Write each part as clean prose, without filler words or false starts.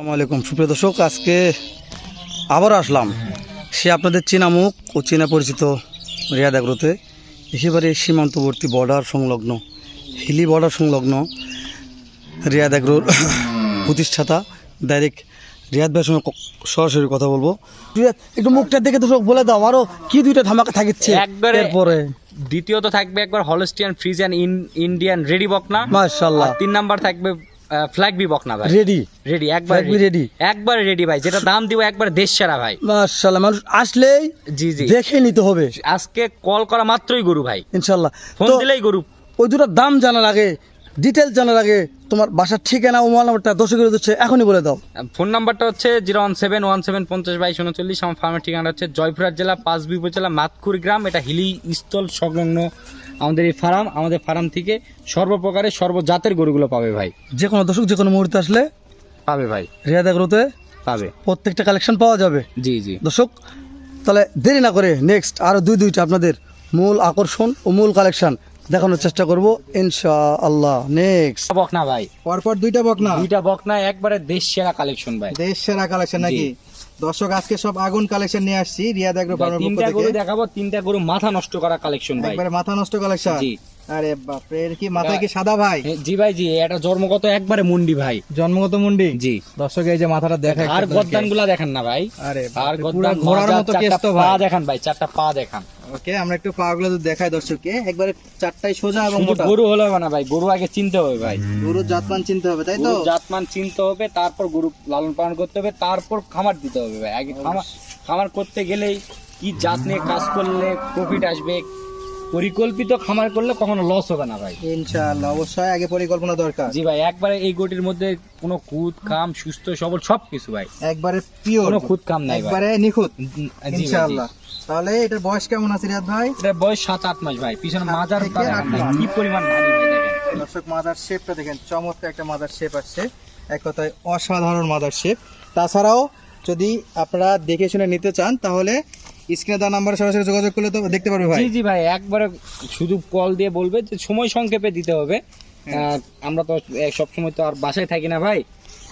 আসসালামু আলাইকুম সুপ্রিয় দর্শক, আজকে আবার আসলাম সে আপনাদের চেনা মুখ ও চেনা পরিচিত রিয়াদ এগ্রোতে। একেবারে সীমান্তবর্তী বর্ডার সংলগ্ন হিলি বর্ডার সংলগ্ন রিয়াদ এগ্রোর প্রতিষ্ঠাতা ডাইরেক্ট রিয়াদ ভাইয়ের সঙ্গে সরাসরি কথা বলবো। রিয়াদ, একটু মুখটা দেখে দর্শক বলে দাও আরো কি দুইটা ধামাকা থাকছে এরপরে। দ্বিতীয়ত থাকবে একবার হলস্টিয়ান ফ্রিজিয়ান ইন্ডিয়ান রেডি বকনা মাশাআল্লাহ। 3 নাম্বার থাকবে ফ্ল্যাগবি বকনা ভাই। রেডি রেডি একবার রেডি একবার রেডি ভাই, যেটা দাম দিব একবার দেশ সেরা ভাই। মাশাআল্লাহ, মানুষ আসলেই জি জি দেখে নিতে হবে। আজকে কল করা মাত্রই গরু ভাই, ইনশাআল্লাহ ফোন তো দিলেই গরু। ওই দুটো দাম জানার আগে, ডিটেলস জানার আগে তোমার বাসার ঠিকানা ও মোবাইল নাম্বারটা দর্শকের হচ্ছে এখনই বলে দাও। ফোন নাম্বারটা হচ্ছে 01717502239। আমার ফার্মের ঠিকানা হচ্ছে জয়পুরহাট জেলা পাঁচবি উপজেলা মাতকুর গ্রাম। এটা হিলি স্থল সংলগ্ন আমাদের এই ফার্ম। আমাদের ফার্ম থেকে সর্বপ্রকারের সর্বজাতের গরুগুলো পাবে ভাই। যে কোনো দর্শক যে কোনো মুহূর্তে আসলে পাবে ভাই, রিয়াদ এগ্রোতে পাবে প্রত্যেকটা কালেকশন পাওয়া যাবে। জি জি দর্শক, তাহলে দেরি না করে নেক্সট আরো দুইটা আপনাদের মূল আকর্ষণ ও মূল কালেকশন দেখানোর চেষ্টা করব ইনশাআল্লাহ। নেক্সট বকনা ভাই, পরপর দুইটা বকনা, দুইটা বকনা একবারে দেশ সেরা কালেকশন ভাই। দেশ সেরা কালেকশন নাকি? দর্শক, আজকে সব আগুন কালেকশন নিয়ে আসছি রিয়াদ এগ্রো ফার্মের পক্ষ তিনটা থেকে। গরু দেখাবো, তিনটা গরু মাথা নষ্ট করা কালেকশন ভাই, একবারে মাথা নষ্ট কালেকশন। জি আরে বাপ রে, এর কি মাথায় কি সাদা ভাই? জি ভাই, জি এটা জন্মগত একবারে মুন্ডি ভাই। জন্মগত মুন্ডি। জি দর্শক, এই যে মাথাটা দেখায় আর গদ্দান গুলা দেখেন না ভাই, আরে আর পুরো গদ্দান ঘোড়ার মতো কেস তো পা ভাই। দেখান ভাই, চারটা পা দেখান। ওকে, আমরা একটু পা গুলো দেখাই দর্শককে। একবারে চারটাই সোজা এবং শুধু মোটা। গরু হলো না ভাই, গরু আগে চিনতে হবে ভাই। গরুর জাতমান চিনতে হবে, তাই তো? গরুর জাতমান চিনতে হবে, তারপর গরু লালন পালন করতে হবে, তারপর খামার দিতে হবে ভাই। আগে খামার করতে গেলেই কি জাত নিয়ে কাজ করলে প্রফিট আসবে, পরিকল্পিত খামার করলে কখনো লস হবে না ভাই। ইনশাআল্লাহ, অবশ্যই আগে পরিকল্পনা দরকার। জি ভাই, একবারে এই গরুটির মধ্যে কোনো খুদ খাম সুস্থ সবল সবকিছু ভাই, একবারে পিওর, কোনো খুদ খাম নাই ভাই। একবারে নিখুঁত জি ভাই, জি। ইনশাআল্লাহ। তাহলে এটার বয়স কেমন আছে রিয়াদ ভাই? এটার বয়স 7-8 মাস ভাই। পিছনে মাজার থেকে 8 মাস। কি পরিমাণ ভারী ভাই দেখেন। দর্শক, মাদার শেপটা দেখেন, চমৎকার একটা মাদার শেপ আসছে। এক কথায় অসাধারণ মাদার শেপ। তাছাড়াও যদি আপনারা দেখে শুনে নিতে চান তাহলে স্ক্রিনে দেওয়া নাম্বারে সরাসরি যোগাযোগ করলে তো দেখতে পারবে ভাই। জি জি ভাই, একবারে শুধু কল দিয়ে বলবে যে সময় সংক্ষেপে দিতে হবে। আমরা তো সব সময় তো আর বাসায় থাকি না ভাই,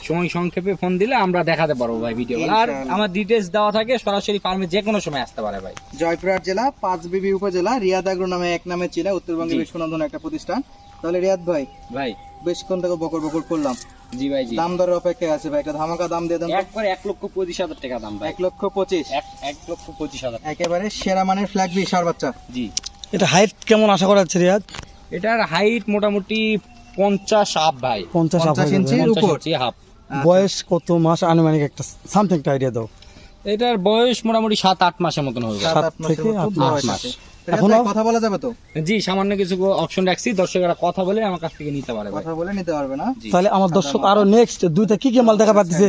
সময় সংক্ষেপে ফোন দিলে আমরা দেখাতে পারবো ভাই ভিডিও। আর ইনশাআল্লাহ। আমার ডিটেইলস দেওয়া থাকে, সরাসরি ফার্মে যে কোনো সময় আসতে পারে ভাই। জয়পুরহাট জেলা পাঁচবিবি উপজেলা রিয়াদ এগ্রো নামে এক নামে ছিল, উত্তরবঙ্গে জি। বেশ সুনামধন্য একটা প্রতিষ্ঠান। তাহলে রিয়াদ ভাই, ভাই বেশক্ষণ থেকে বকর বকর করলাম, জি ভাই, জি দাম দরের অপেক্ষায় আছে ভাই। একটা ধামাকা দাম দিয়ে দেন তো। একবারে 1,25,000 টাকা দাম ভাই। 1,25,000। 1,25,000 একেবারে সেরা মানের ফ্ল্যাগ বি সার বাচ্চা। জি। এটা হাইট কেমন আশা করা যাচ্ছে রিয়াদ? এটার হাইট মোটামুটি 50 আপ ভাই, 50 50 ইঞ্চি। 50 উপর। ইঞ্চি হাফ। বয়স কত মাস আনুমানিক একটা সামথিং একটা আইডিয়া দাও। এটার বয়স মোটামুটি 7-8 মাসের মতন হবে। 7-8 মাসের থেকে মতো 8 বয়স মাস। আছে। রিয়াদ এখনো- ভাই, কথা বলা যাবে তো? জি, সামান্য কিছু অপশন রাখছি, দর্শকরা কথা বলে আমার কাছ থেকে নিতে পারে ভাই। কথা বলে নিতে পারবে না? জি। তাহলে আমার দর্শক আরো নেক্সট দুইটা কি কি মাল দেখা পাচ্ছে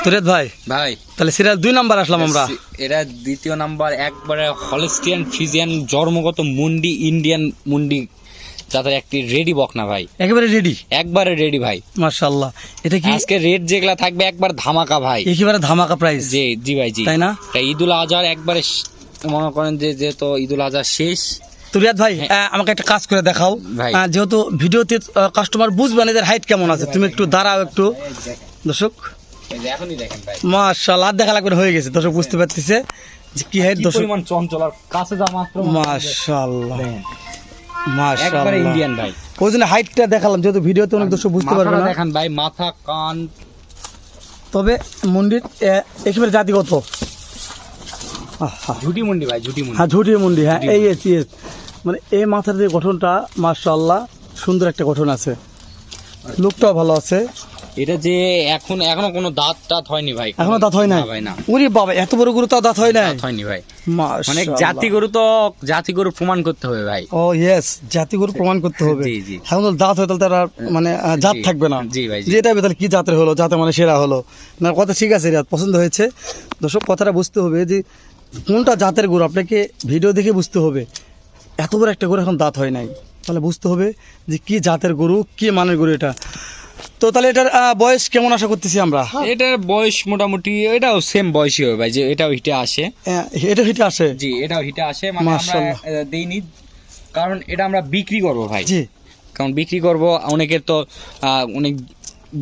তো রিয়াদ ভাই। ভাই তাহলে সিরিয়াল 2 নাম্বার আসলাম আমরা। এরা দ্বিতীয় নাম্বার একবারে হলস্টিয়ান ফ্রিজিয়ান জন্মগত মুন্ডি ইন্ডিয়ান মুন্ডি যাদের একটি রেডি বকনা ভাই, একেবারে রেডি একবারে রেডি ভাই। মাশাআল্লাহ। এটা কি আজকে রেট যেগুলা থাকবে একবার ধামাকা ভাই। একেবারে ধামাকা প্রাইস? জি জি ভাই, জি। তাই না? এটা ঈদুল আজহার একবারে মনে করেন যে যেহেতু ঈদুল আজহার শেষ। তো রিয়াদ ভাই, আমাকে একটা কাজ করে দেখাও। ভাই। যেহেতু ভিডিওতে কাস্টমার বুঝবে না এদের হাইট কেমন আছে, তুমি একটু দাঁড়াও একটু। দর্শক এই যে এখনই দেখেন ভাই, মাশাআল্লাহ, দেখা লাগবে হয়ে গেছে। দর্শক বুঝতে পারতেছে যে কি হাইট। কি দর্শক পরিমাণ চঞ্চল, আর কাছে যা মাত্র মাশাআল্লাহ দেখেন। একবারে মাশাআল্লাহ ইন্ডিয়ান ভাই। ওই জন্য হাইটটা দেখালাম, যেহেতু ভিডিওতে অনেক দর্শক বুঝতে পারবে মাথাটা না। দেখেন ভাই, মাথা কান। তবে মন্দির একেবারে জাতিগত। আহা, ঝুটি মুন্ডি ভাই, ঝুটি মুন্ডি। হ্যাঁ ঝুটি মুন্ডি, হ্যাঁ এই মানে এই মাথার যে গঠনটা মাশাআল্লাহ সুন্দর একটা গঠন আছে, লুকটাও ভালো আছে। এটা যে এখনো কোনো দাঁত টাত হয়নি ভাই, এখনো দাঁত হয় নাই? না ভাই, না ওরে বাবা, এত বড় গরু তাও দাঁত হয় নাই? দাঁত হয়নি ভাই। মাশাআল্লাহ। অনেক জাতি গরু তো জাতি গরু প্রমাণ করতে হবে ভাই। ও ইয়েস, জাতি গরু প্রমাণ করতে হবে। জি, জি। এখন তো দাঁত হয় তাহলে তার আর মানে জাত জি, থাকবে না। জি ভাই, জি। যেটা হবে তাহলে কি জাতের হলো, জাতে মানে সেরা হলো না। কথা ঠিক আছে রিয়াদ, পছন্দ হয়েছে। দর্শক কথাটা বুঝতে হবে যে কোনটা জাতের গরু, আপনাকে ভিডিও দেখে বুঝতে হবে। এত বড় একটা গরু এখন দাঁত হয় নাই, তাহলে বুঝতে হবে যে কি জাতের গরু, কি মানের গরু এটা। তো তাহলে এটার বয়স কেমন আশা করতেছি আমরা? এটার বয়স মোটামুটি এটাও সেম বয়সই হবে ভাই, যে এটাও হিটে আসে। এটা হিটে আসে? জি, এটাও হিটে আসে। মানে আমরা মাশাআল্লাহ। দেইনি, কারণ এটা আমরা বিক্রি করব ভাই। জি। কারণ বিক্রি করব, অনেকের তো অনেক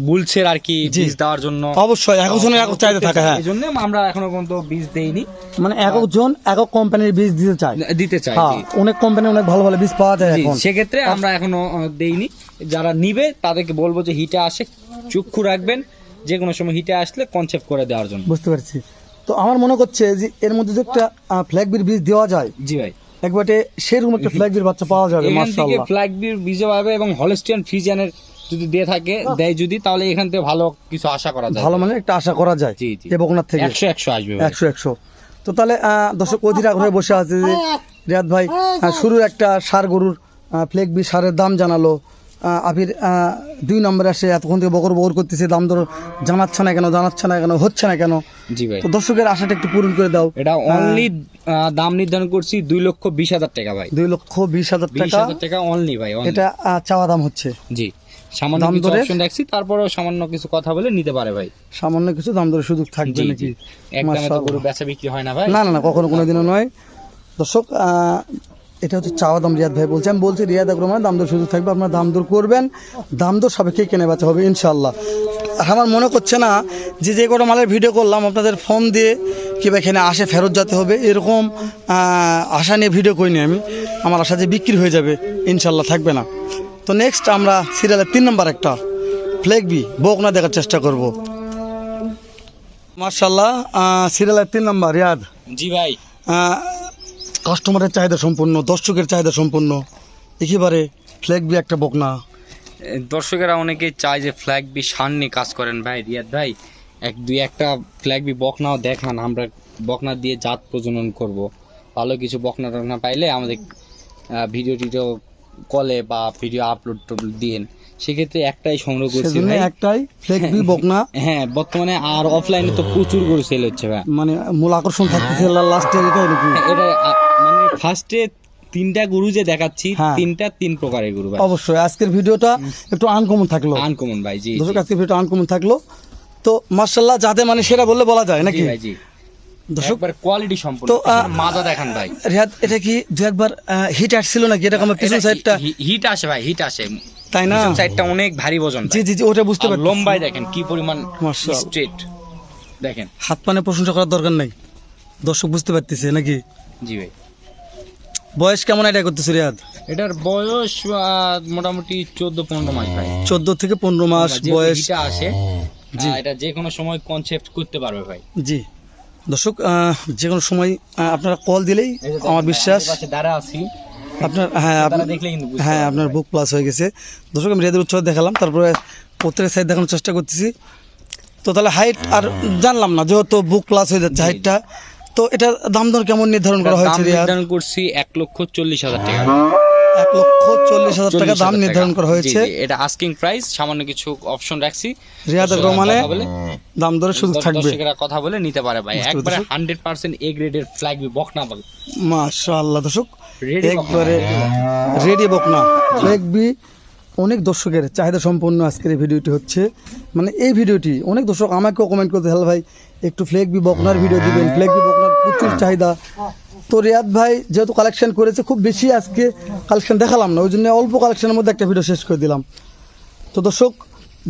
বুলছের আর কি জি। বীজ দেওয়ার জন্য অবশ্যই একজনের একক চাহিদা থাকে, হ্যাঁ। এই জন্য আমরা এখনো পর্যন্ত বীজ দেইনি, মানে একজন একক কোম্পানির বীজ দিতে চায়। দিতে চাই। হ্যাঁ, জি। অনেক কোম্পানি অনেক ভালো ভালো বীজ পাওয়া যায় জি, এখন। সেক্ষেত্রে আমরা এখনো দেইনি। যারা নিবে তাদেরকে বলবো যে হিটে আসে চক্ষু রাখবেন, যে কোনো সময় হিটে আসলে কনসেপ্ট করে দেওয়ার জন্য। বুঝতে পারছি। তো আমার মনে করছে যে এর মধ্যে যদি একটা ফ্ল্যাগ বির বীজ দেওয়া যায়, জি ভাই, একবারে সেরকম একটা ফ্ল্যাগ বির বাচ্চা পাওয়া যাবে, এখান থেকে মাশাআল্লাহ। ফ্ল্যাগ বির বীজও পাবে এবং হলস্টিয়ান ফ্রিজিয়ানের যদি দিয়ে থাকে দেয় যদি, তাহলে এখান থেকে ভালো কিছু আশা করা যায়। ভালো মানে একটা আশা করা যায় জি, জি। এ বকনার থেকে 100 আসবে ভাই। 100। তো তাহলে দর্শক অধীর আগ্রহে বসে আছে যে রিয়াদ ভাই শুরুর একটা সার গরুর ফ্লেক বি সারের দাম জানালো, আবির 2 নম্বরে আসে এতক্ষণ থেকে বকর বকর করতেছে, দাম দর জানাচ্ছে না কেন, হচ্ছে না কেন। জি ভাই, তো দর্শকের আশাটা একটু পূরণ করে দাও। এটা অনলি দাম নির্ধারণ করছি 2,20,000 টাকা ভাই। 2,20,000 টাকা 20,000 টাকা অনলি ভাই, only। এটা চাওয়া দাম হচ্ছে। জি, সামান্য দাম কিছু দরে? অপশন রাখছি, তারপরেও সামান্য কিছু কথা বলে নিতে পারে ভাই। সামান্য কিছু দাম দরের সুযোগ থাকবে জি, নাকি? জি। একদমই তো মাশাআল্লাহ। গরু বেচা বিক্রি হয় না ভাই। না কখনো কোনোদিনও নয়। দর্শক এটা হচ্ছে চাওয়া দাম, রিয়াদ ভাই বলছে, আমি বলছি রিয়াদ আগ্রহ মানে দাম দর সুযোগ থাকবে, আপনারা দাম দর করবেন, দাম দর সাপেক্ষে কেনে বেচা হবে ইনশাল্লাহ। আর আমার মনে করছে না যে কোনো মালের ভিডিও করলাম আপনাদের ফোন দিয়ে কিংবা এখানে আসে ফেরত যেতে হবে, এরকম আশা নিয়ে ভিডিও করিনি আমি। আমার আশা যে বিক্রি হয়ে যাবে ইনশাল্লাহ, থাকবে না। তো নেক্সট আমরা সিরিয়ালের 3 নম্বর একটা ফ্লেগ বি বকনা দেখার চেষ্টা করব। মার্শাল্লাহ, সিরিয়ালের 3 নম্বর রিয়াদ, জি ভাই, কাস্টমারের চাহিদা সম্পূর্ণ, দর্শকের চাহিদা সম্পূর্ণ, একেবারে ফ্ল্যাগ বি একটা বকনা। দর্শকেরা অনেকেই চায় যে ফ্ল্যাগ বি সার নিয়ে কাজ করেন ভাই। রিয়াদ ভাই, একটা ফ্ল্যাগ বি বকনাও দেখান, আমরা বকনা দিয়ে জাত প্রজনন করব। ভালো কিছু বকনা টকনা পাইলে আমাদের ভিডিও কলে বা ভিডিও আপলোড দিন, সেক্ষেত্রে একটাই সংগ্রহ করছি সেজন্য ভাই। একটাই ফ্ল্যাগ বি বকনা। হ্যাঁ, বর্তমানে আর অফলাইনে তো প্রচুর গরু সেল হচ্ছে ভাই। মানে মূল আকর্ষণ থাকতেছে লাস্টে এটাই নাকি? এটা মানে ফার্স্টে 3টা গরু যে দেখাচ্ছি, হ্যাঁ। 3 প্রকারের গরু ভাই। অবশ্যই আজকের ভিডিওটা একটু আনকমন থাকলো, আনকমন ভাই। জি, দর্শক আজকের ভিডিওটা আনকমন থাকলো। তো মার্শাল্লাহ, যাতে মানে সেটা বললে বলা যায় নাকি? ভাই, জি। দর্শক একবার কোয়ালিটি সম্পূর্ণ। তো, মাজা দেখান ভাই। রিয়াদ, এটা কি দু একবার হিট আসছিল নাকি? এটা আমার পিছন সাইডটা, হিট আসে ভাই, হিট আসে। তাই না? পিছন সাইডটা অনেক ভারী ওজন ভাই। জি ওটা বুঝতে আর পারছি। লম্বাই দেখেন কি পরিমাণ মাশাআল্লাহ। স্ট্রেট দেখেন। হাত পানে প্রশংসা করার দরকার নাই, দর্শক বুঝতে পারতেছে নাকি? জি ভাই, বয়স কেমন আইডিয়া করতেছে রিয়াদ? এটার বয়স মোটামুটি 14-15 মাস ভাই। 14 থেকে 15 মাস যে বয়স। হিটটা আসে, জি। এটা যে কোনো সময় কনসেপ্ট করতে পারবে ভাই। জি দর্শক, যে কোনো সময় আপনারা কল দিলেই এই যে আমার দেখেন, বিশ্বাস আমাদের পাশে দাঁড়া আছি, আপনার, হ্যাঁ তারা দেখলে কিন্তু বুঝতে হ্যাঁ পারবে। আপনার বুক প্লাস হয়ে গেছে। দর্শক আমি রিয়াদের উৎসাহ দেখালাম, তারপরে প্রত্যেকের সাইড দেখানোর চেষ্টা করতেছি। তো তাহলে হাইট আর জানলাম না, যেহেতু বুক প্লাস হয়ে যাচ্ছে হাইটটা। তো এটা দাম দর কেমন নির্ধারণ করা হয়েছে দাম রিয়াদ? নির্ধারণ করছি 1,40,000 টাকা। 1,40,000 টাকা দাম 40,000 নির্ধারণ করা হয়েছে। জি, এটা আস্কিং প্রাইস, সামান্য কিছু অপশন রাখছি। রিয়াদ দর্শকেরা রহমানে কথা বলে, দাম দরের সুযোগ থাকবে। দর্শকেরা কথা বলে নিতে পারে ভাই। বুঝতে একবারে পেরেছি। 100% এ গ্রেডের ফ্ল্যাগ বি বকনা ভাই। মাশাআল্লাহ দর্শক, Ready একবারে বকনা। রেডি বকনা ফ্ল্যাগ বি। অনেক দর্শকের চাহিদা সম্পন্ন আজকের এই ভিডিওটি হচ্ছে, মানে এই ভিডিওটি অনেক দর্শক আমাকেও কমেন্ট করতে, হ্যালো ভাই একটু ফ্ল্যাগ বি বকনার ভিডিও দিবেন, ফ্ল্যাগ বি বকনার প্রচুর চাহিদা। তো রিয়াদ ভাই যেহেতু কালেকশন করেছে, খুব বেশি আজকে কালেকশন দেখালাম না, ওই জন্য অল্প কালেকশনের মধ্যে একটা ভিডিও শেষ করে দিলাম। তো দর্শক,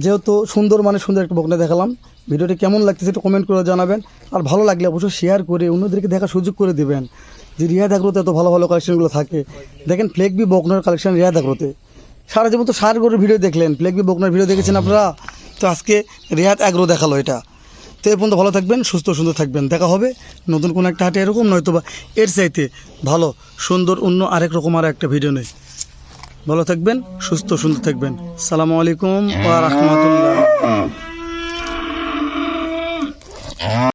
যেহেতু সুন্দর একটা বকনা দেখালাম, ভিডিওটি কেমন লাগতেছে একটু কমেন্ট করে জানাবেন। আর ভালো লাগলে অবশ্যই শেয়ার করে অন্যদেরকে দেখার সুযোগ করে দিবেন, যে রিয়াদ আগ্রোতে এত ভালো কালেকশনগুলো থাকে। দেখেন ফ্ল্যাগ বি বকনার কালেকশন রিয়াদ আগ্রোতে। সারা জীবন তো সার গরুর ভিডিও দেখলেন, ফ্ল্যাগ বি বকনার ভিডিও দেখেছেন আপনারা। তো আজকে রিয়াদ আগ্রো দেখালো এটা। তো এর পর্যন্ত ভালো থাকবেন, সুস্থ সুন্দর থাকবেন। দেখা হবে নতুন কোনো একটা হাটে, এরকম নয়তো বা এর চাইতে ভালো সুন্দর অন্য আরেক রকম আর একটা ভিডিও নেই। ভালো থাকবেন, সুস্থ সুন্দর থাকবেন। আসসালামু আলাইকুম ওয়া রাহমাতুল্লাহ।